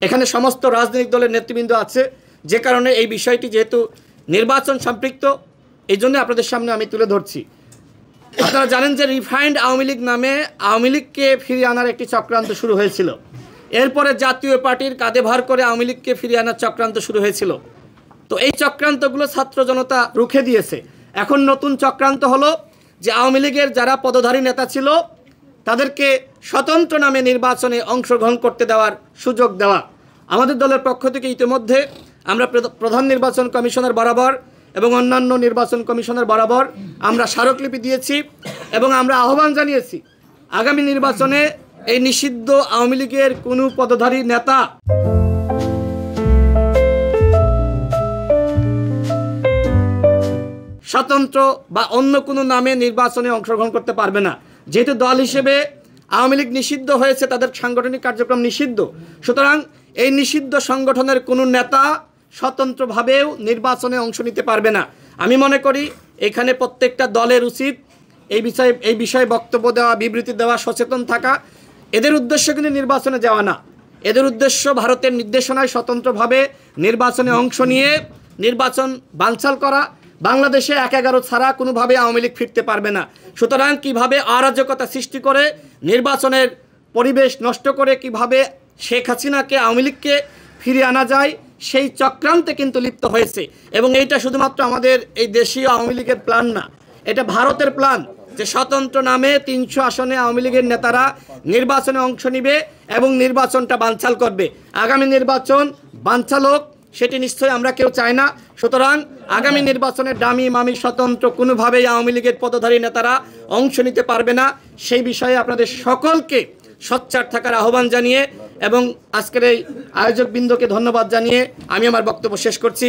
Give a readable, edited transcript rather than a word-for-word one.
এখানে সমস্ত রাজনৈতিক দলের নেতৃবৃন্দ আছে, যে কারণে এই বিষয়টি যেহেতু নির্বাচন সম্পৃক্ত, এই জন্য আপনাদের সামনে আমি তুলে ধরছি। আপনারা জানেন যে রিফাইন্ড আওয়ামী লীগ নামে আওয়ামী লীগকে ফিরিয়ে আনার একটি চক্রান্ত শুরু হয়েছিল। এরপরে জাতীয় পার্টির কাঁধে ভার করে আওয়ামী লীগকে ফিরিয়ে আনার চক্রান্ত শুরু হয়েছিল। তো এই চক্রান্তগুলো ছাত্র জনতা রুখে দিয়েছে। এখন নতুন চক্রান্ত হলো যে আওয়ামী লীগের যারা পদধারী নেতা ছিল তাদেরকে স্বতন্ত্র নামে নির্বাচনে অংশগ্রহণ করতে দেওয়ার সুযোগ দেওয়া। আমাদের দলের পক্ষ থেকে ইতিমধ্যে আমরা প্রধান নির্বাচন কমিশনার বরাবর এবং অন্যান্য নির্বাচন কমিশনার বরাবর আমরা স্মারকলিপি দিয়েছি এবং আমরা আহ্বান জানিয়েছি আগামী নির্বাচনে এই নিষিদ্ধ আওয়ামী লীগের কোনো পদধারী নেতা স্বতন্ত্র বা অন্য কোনো নামে নির্বাচনে অংশগ্রহণ করতে পারবে না। যেহেতু দল হিসেবে আওয়ামী লীগ নিষিদ্ধ হয়েছে, তাদের সাংগঠনিক কার্যক্রম নিষিদ্ধ, সুতরাং এই নিষিদ্ধ সংগঠনের কোনো নেতা স্বতন্ত্রভাবেও নির্বাচনে অংশ নিতে পারবে না। আমি মনে করি এখানে প্রত্যেকটা দলের উচিত এই বিষয়ে বক্তব্য দেওয়া, বিবৃতি দেওয়া, সচেতন থাকা। এদের উদ্দেশ্য কিন্তু নির্বাচনে যাওয়া না, এদের উদ্দেশ্য ভারতের নির্দেশনায় স্বতন্ত্রভাবে নির্বাচনে অংশ নিয়ে নির্বাচন বানচাল করা। বাংলাদেশে ১/১১ ছাড়া কোনোভাবে আওয়ামী লীগ ফিরতে পারবে না। সুতরাং কিভাবে অরাজকতা সৃষ্টি করে নির্বাচনের পরিবেশ নষ্ট করে কিভাবে শেখ হাসিনাকে আওয়ামী লীগকে ফিরিয়ে আনা যায় সেই চক্রান্তে কিন্তু লিপ্ত হয়েছে। এবং এইটা শুধুমাত্র আমাদের এই দেশীয় আওয়ামী লীগের প্ল্যান না, এটা ভারতের প্ল্যান যে স্বতন্ত্র নামে ৩০০ আসনে আওয়ামী লীগের নেতারা নির্বাচনে অংশ নিবে এবং নির্বাচনটা বানচাল করবে। আগামী নির্বাচন বানচাল হোক, সেটি নিশ্চয়ই আমরা কেউ চাই না। সুতরাং আগামী নির্বাচনে ডামি মামি স্বতন্ত্র কোনোভাবেই আওয়ামী লীগের পদধারী নেতারা অংশ নিতে পারবে না। সেই বিষয়ে আপনাদের সকলকে সোচ্চার থাকার আহ্বান জানিয়ে এবং আজকের এই আয়োজকবৃন্দকে ধন্যবাদ জানিয়ে আমি আমার বক্তব্য শেষ করছি।